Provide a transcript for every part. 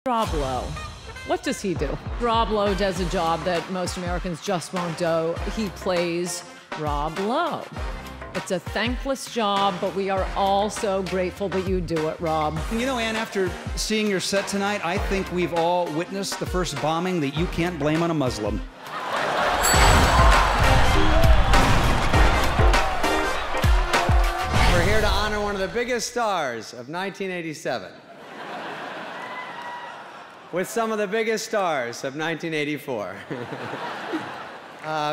Rob Lowe. What does he do? Rob Lowe does a job that most Americans just won't do. He plays Rob Lowe. It's a thankless job, but we are all so grateful that you do it, Rob. You know, Ann, after seeing your set tonight, I think we've all witnessed the first bombing that you can't blame on a Muslim. We're here to honor one of the biggest stars of 1987. With some of the biggest stars of 1984.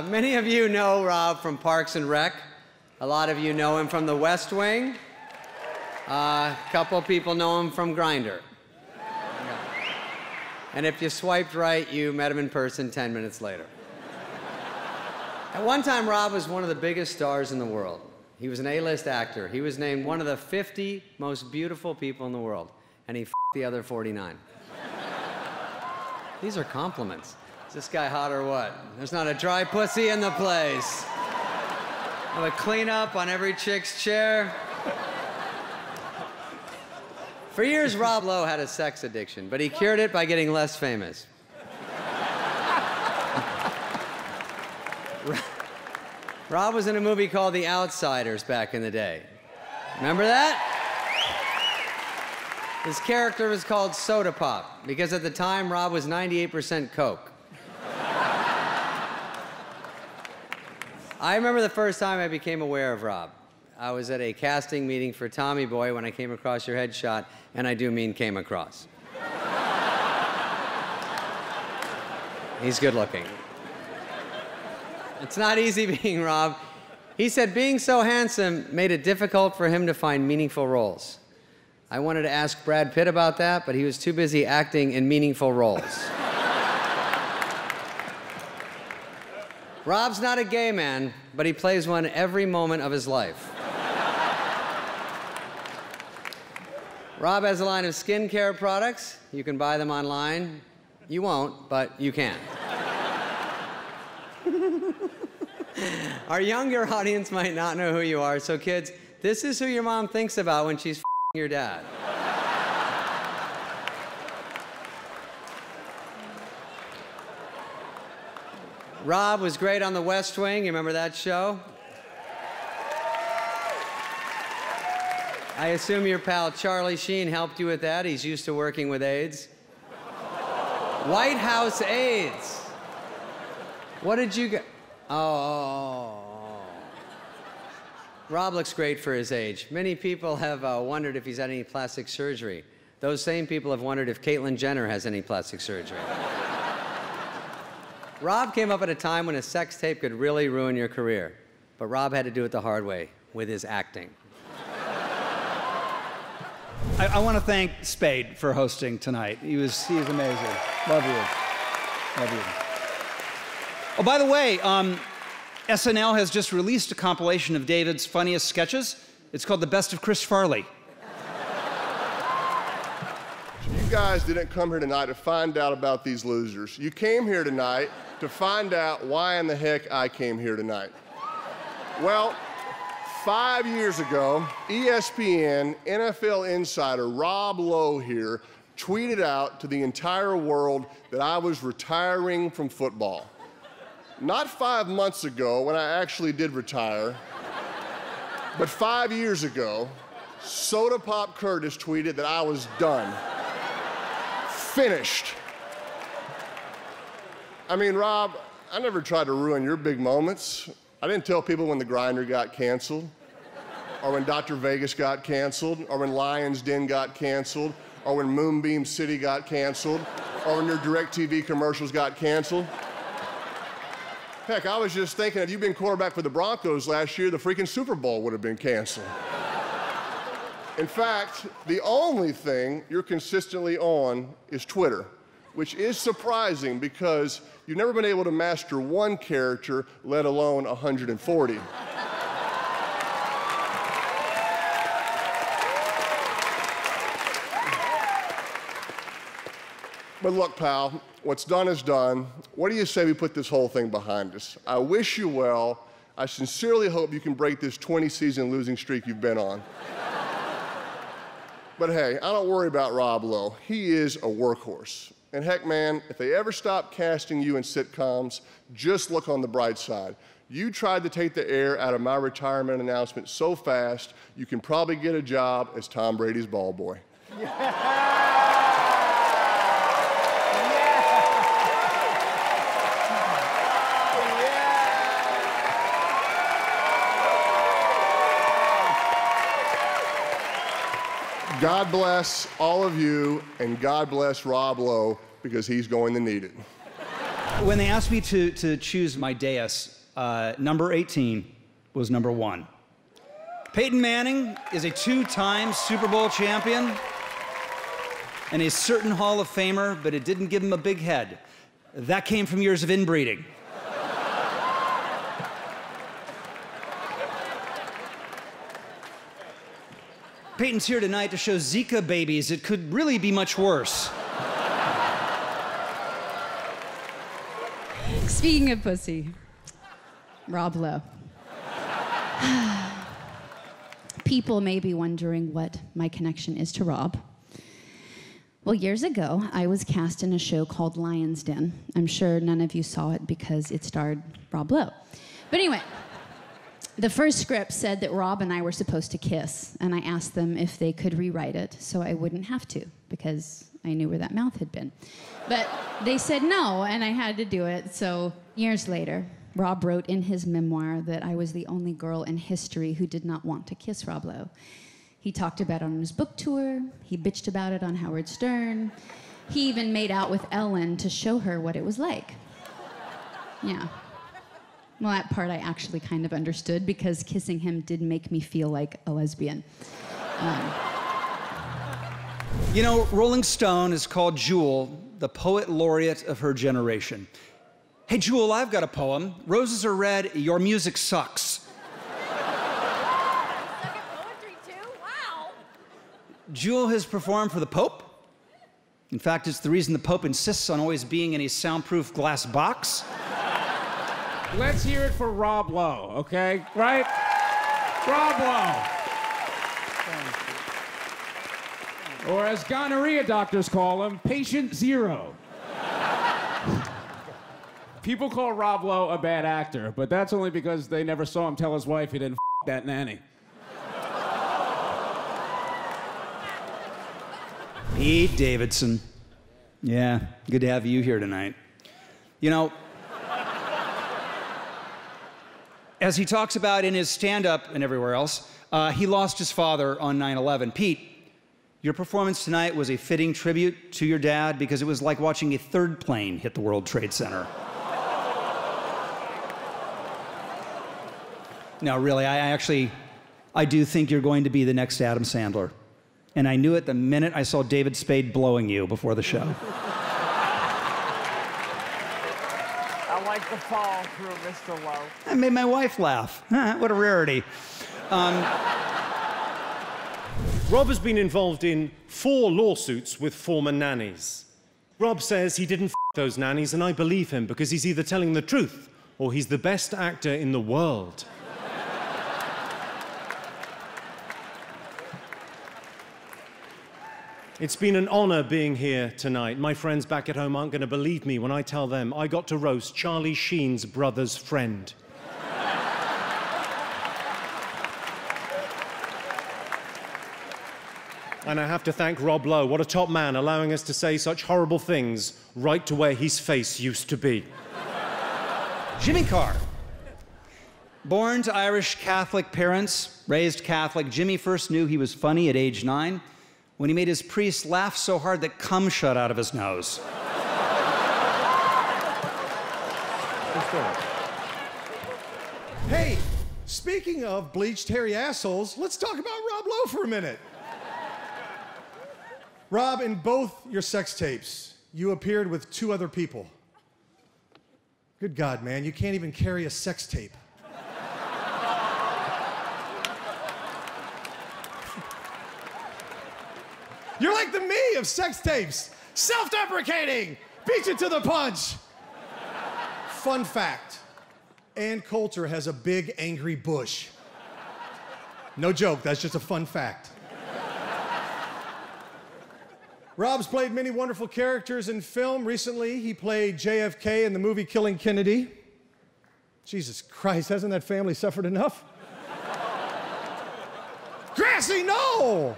Many of you know Rob from Parks and Rec. A lot of you know him from The West Wing. A couple people know him from Grindr. And if you swiped right, you met him in person 10 minutes later. At one time, Rob was one of the biggest stars in the world. He was an A-list actor. He was named one of the 50 most beautiful people in the world, and he f***ed the other 49. These are compliments. Is this guy hot or what? There's not a dry pussy in the place. Have a cleanup on every chick's chair. For years, Rob Lowe had a sex addiction, but he cured it by getting less famous. Rob was in a movie called The Outsiders back in the day. Remember that? His character was called Soda Pop, because at the time, Rob was 98% coke. I remember the first time I became aware of Rob. I was at a casting meeting for Tommy Boy when I came across your headshot, and I do mean came across. He's good looking. It's not easy being Rob. He said being so handsome made it difficult for him to find meaningful roles. I wanted to ask Brad Pitt about that, but he was too busy acting in meaningful roles. Rob's not a gay man, but he plays one every moment of his life. Rob has a line of skincare products. You can buy them online. You won't, but you can. Our younger audience might not know who you are, so kids, this is who your mom thinks about when she's your dad. Rob was great on The West Wing. You remember that show? I assume your pal Charlie Sheen helped you with that. He's used to working with AIDS. White House AIDS. What did you get? Oh. Rob looks great for his age. Many people have wondered if he's had any plastic surgery. Those same people have wondered if Caitlyn Jenner has any plastic surgery. Rob came up at a time when a sex tape could really ruin your career. But Rob had to do it the hard way, with his acting. I want to thank Spade for hosting tonight. He was amazing. Love you. Love you. Oh, by the way, SNL has just released a compilation of David's funniest sketches. It's called The Best of Chris Farley. You guys didn't come here tonight to find out about these losers. You came here tonight to find out why in the heck I came here tonight. Well, 5 years ago, ESPN NFL insider Rob Lowe here tweeted out to the entire world that I was retiring from football. Not 5 months ago, when I actually did retire, but 5 years ago, Soda Pop Curtis tweeted that I was done. Finished. I mean, Rob, I never tried to ruin your big moments. I didn't tell people when the Grindr got canceled, or when Dr. Vegas got canceled, or when Lion's Den got canceled, or when Moonbeam City got canceled, or when your DirecTV commercials got canceled. Heck, I was just thinking, if you'd been quarterback for the Broncos last year, the freaking Super Bowl would have been canceled. In fact, the only thing you're consistently on is Twitter, which is surprising because you've never been able to master one character, let alone 140. But look, pal, what's done is done. What do you say we put this whole thing behind us? I wish you well. I sincerely hope you can break this 20-season losing streak you've been on. But hey, I don't worry about Rob Lowe. He is a workhorse. And heck, man, if they ever stop casting you in sitcoms, just look on the bright side. You tried to take the air out of my retirement announcement so fast, you can probably get a job as Tom Brady's ball boy. God bless all of you, and God bless Rob Lowe, because he's going to need it. When they asked me to choose my dais, number 18 was number 1. Peyton Manning is a 2-time Super Bowl champion and a certain Hall of Famer, but it didn't give him a big head. That came from years of inbreeding. Peyton's here tonight to show Zika babies it could really be much worse. Speaking of pussy, Rob Lowe. People may be wondering what my connection is to Rob. Well, years ago, I was cast in a show called Lion's Den. I'm sure none of you saw it because it starred Rob Lowe. But anyway, the first script said that Rob and I were supposed to kiss, and I asked them if they could rewrite it so I wouldn't have to, because I knew where that mouth had been. But they said no, and I had to do it. So years later, Rob wrote in his memoir that I was the only girl in history who did not want to kiss Rob Lowe. He talked about it on his book tour. He bitched about it on Howard Stern. He even made out with Ellen to show her what it was like. Yeah. Well, that part I actually kind of understood, because kissing him did make me feel like a lesbian. You know, Rolling Stone has called Jewel the poet laureate of her generation. Hey, Jewel, I've got a poem. Roses are red, your music sucks. Second poetry too? Wow. Jewel has performed for the Pope. In fact, it's the reason the Pope insists on always being in a soundproof glass box. Let's hear it for Rob Lowe, okay? Right? Rob Lowe. Or as gonorrhea doctors call him, patient zero. People call Rob Lowe a bad actor, but that's only because they never saw him tell his wife he didn't f that nanny. Pete Davidson. Yeah, good to have you here tonight. You know, as he talks about in his stand-up and everywhere else, he lost his father on 9/11. Pete, your performance tonight was a fitting tribute to your dad, because it was like watching a third plane hit the World Trade Center. No, really, I do think you're going to be the next Adam Sandler. And I knew it the minute I saw David Spade blowing you before the show. I like the fall through, Mr. Lowe. I made my wife laugh. What a rarity. Rob has been involved in 4 lawsuits with former nannies. Rob says he didn't f those nannies, and I believe him, because he's either telling the truth or he's the best actor in the world. It's been an honor being here tonight. My friends back at home aren't going to believe me when I tell them I got to roast Charlie Sheen's brother's friend. And I have to thank Rob Lowe. What a top man, allowing us to say such horrible things right to where his face used to be. Jimmy Carr. Born to Irish Catholic parents, raised Catholic, Jimmy first knew he was funny at age 9 when he made his priest laugh so hard that cum shot out of his nose. Hey, speaking of bleached hairy assholes, let's talk about Rob Lowe for a minute. Rob, in both your sex tapes, you appeared with 2 other people. Good God, man, you can't even carry a sex tape. You're like the me of sex tapes. Self-deprecating, beat you to the punch. Fun fact, Ann Coulter has a big, angry bush. No joke, that's just a fun fact. Rob's played many wonderful characters in film. Recently, he played JFK in the movie Killing Kennedy. Jesus Christ, hasn't that family suffered enough? Grassy, no!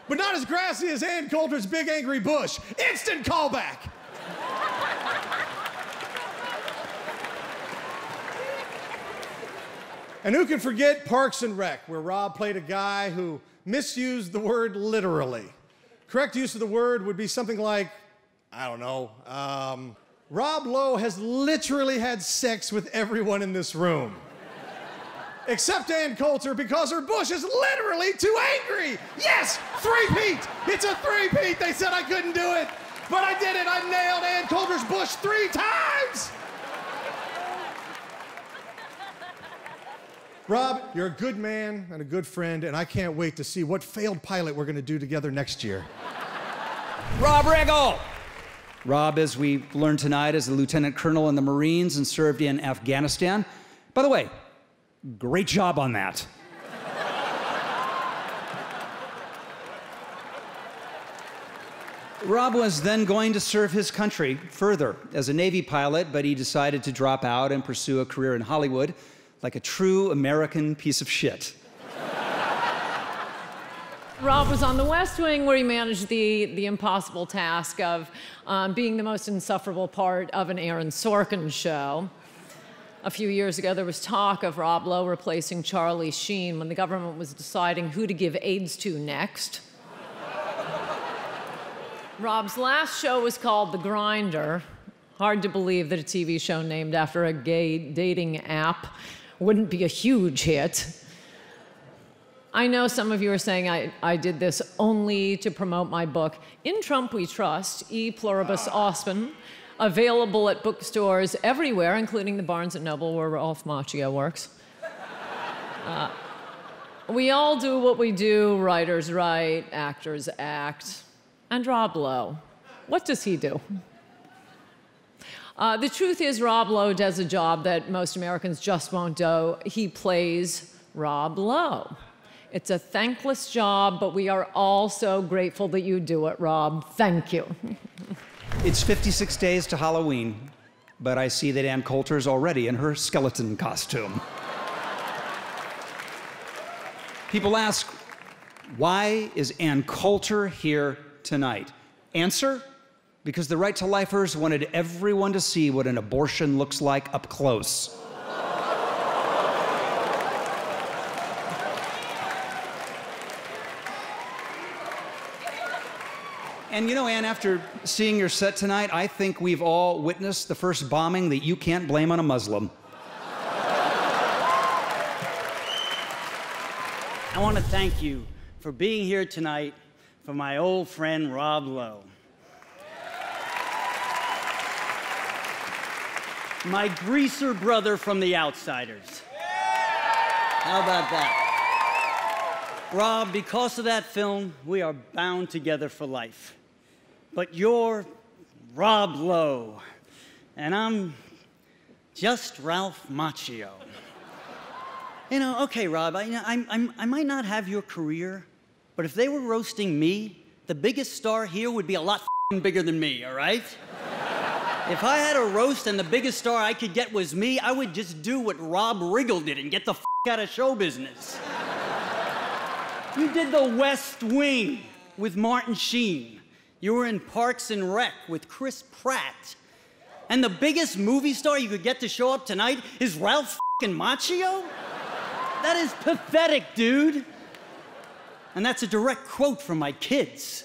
But not as grassy as Ann Coulter's Big Angry Bush. Instant callback! And who can forget Parks and Rec, where Rob played a guy who misused the word literally. Correct use of the word would be something like, I don't know, Rob Lowe has literally had sex with everyone in this room. Except Ann Coulter, because her bush is literally too angry. Yes, three-peat. It's a three-peat. They said I couldn't do it, but I did it. I nailed Ann Coulter's bush 3 times. Rob, you're a good man and a good friend, and I can't wait to see what failed pilot we're going to do together next year. Rob Riggle! Rob, as we learned tonight, is a lieutenant colonel in the Marines and served in Afghanistan. By the way, great job on that. Rob was then going to serve his country further as a Navy pilot, but he decided to drop out and pursue a career in Hollywood like a true American piece of shit. Rob was on the West Wing, where he managed the impossible task of being the most insufferable part of an Aaron Sorkin show. A few years ago, there was talk of Rob Lowe replacing Charlie Sheen when the government was deciding who to give AIDS to next. Rob's last show was called The Grinder. Hard to believe that a TV show named after a gay dating app wouldn't be a huge hit. I know some of you are saying I did this only to promote my book, In Trump We Trust, E Pluribus Auspem, available at bookstores everywhere, including the Barnes & Noble, where Ralph Macchio works. We all do what we do, writers write, actors act. And Rob Lowe, what does he do? The truth is, Rob Lowe does a job that most Americans just won't do. He plays Rob Lowe. It's a thankless job, but we are all so grateful that you do it, Rob. Thank you. It's 56 days to Halloween, but I see that Ann Coulter is already in her skeleton costume. People ask, why is Ann Coulter here tonight? Answer, because the Right to Lifers wanted everyone to see what an abortion looks like up close. And you know, Ann, after seeing your set tonight, I think we've all witnessed the first bombing that you can't blame on a Muslim. I want to thank you for being here tonight for my old friend, Rob Lowe. My greaser brother from The Outsiders. How about that? Rob, because of that film, we are bound together for life. But you're Rob Lowe, and I'm just Ralph Macchio. You know, okay, Rob, I might not have your career, but if they were roasting me, the biggest star here would be a lot bigger than me, all right? If I had a roast and the biggest star I could get was me, I would just do what Rob Riggle did and get the out of show business. You did The West Wing with Martin Sheen. You were in Parks and Rec with Chris Pratt. And the biggest movie star you could get to show up tonight is Ralph Macchio? That is pathetic, dude. And that's a direct quote from my kids.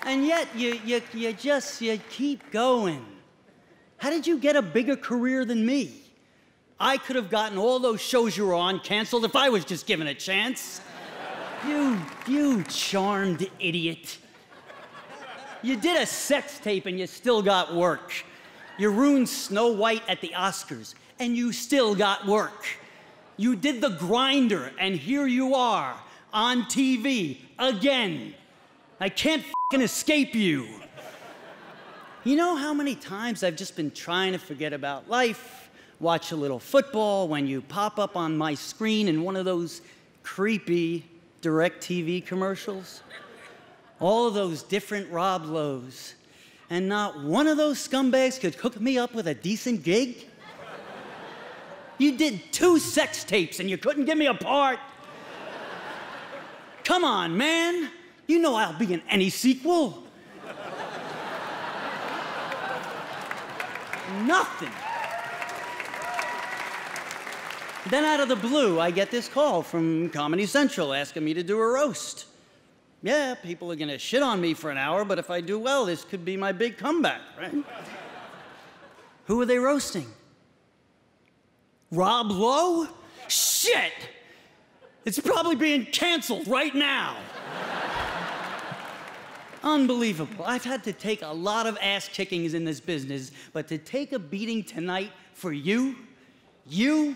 And yet, you keep going. How did you get a bigger career than me? I could have gotten all those shows you were on canceled if I was just given a chance. You charmed idiot. You did a sex tape and you still got work. You ruined Snow White at the Oscars and you still got work. You did The Grinder and here you are on TV again. I can't escape you. You know how many times I've just been trying to forget about life, watch a little football when you pop up on my screen in one of those creepy DirecTV commercials, all of those different Rob Lowes, and not one of those scumbags could hook me up with a decent gig? You did 2 sex tapes and you couldn't give me a part? Come on, man. You know I'll be in any sequel. Nothing. Then out of the blue, I get this call from Comedy Central asking me to do a roast. Yeah, people are gonna shit on me for an hour, but if I do well, this could be my big comeback, right? Who are they roasting? Rob Lowe? Shit! It's probably being canceled right now. Unbelievable. I've had to take a lot of ass kickings in this business, but to take a beating tonight for you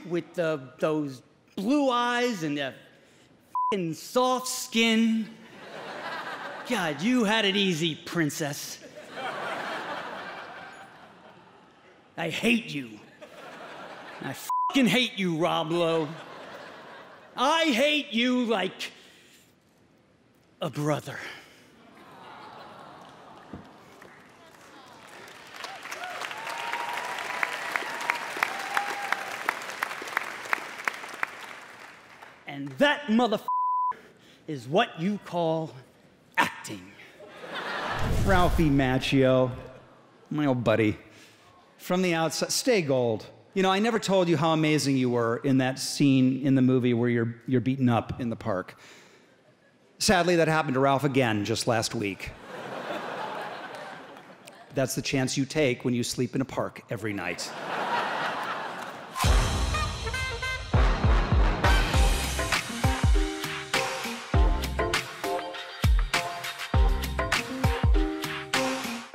with those blue eyes and the f***ing soft skin. God, you had it easy, princess. I hate you. I f***ing hate you, Rob Lowe. I hate you like a brother. And that motherfucker is what you call acting. Ralphie Macchio, my old buddy. From the outside, stay gold. You know, I never told you how amazing you were in that scene in the movie where you're beaten up in the park. Sadly, that happened to Ralph again just last week. That's the chance you take when you sleep in a park every night.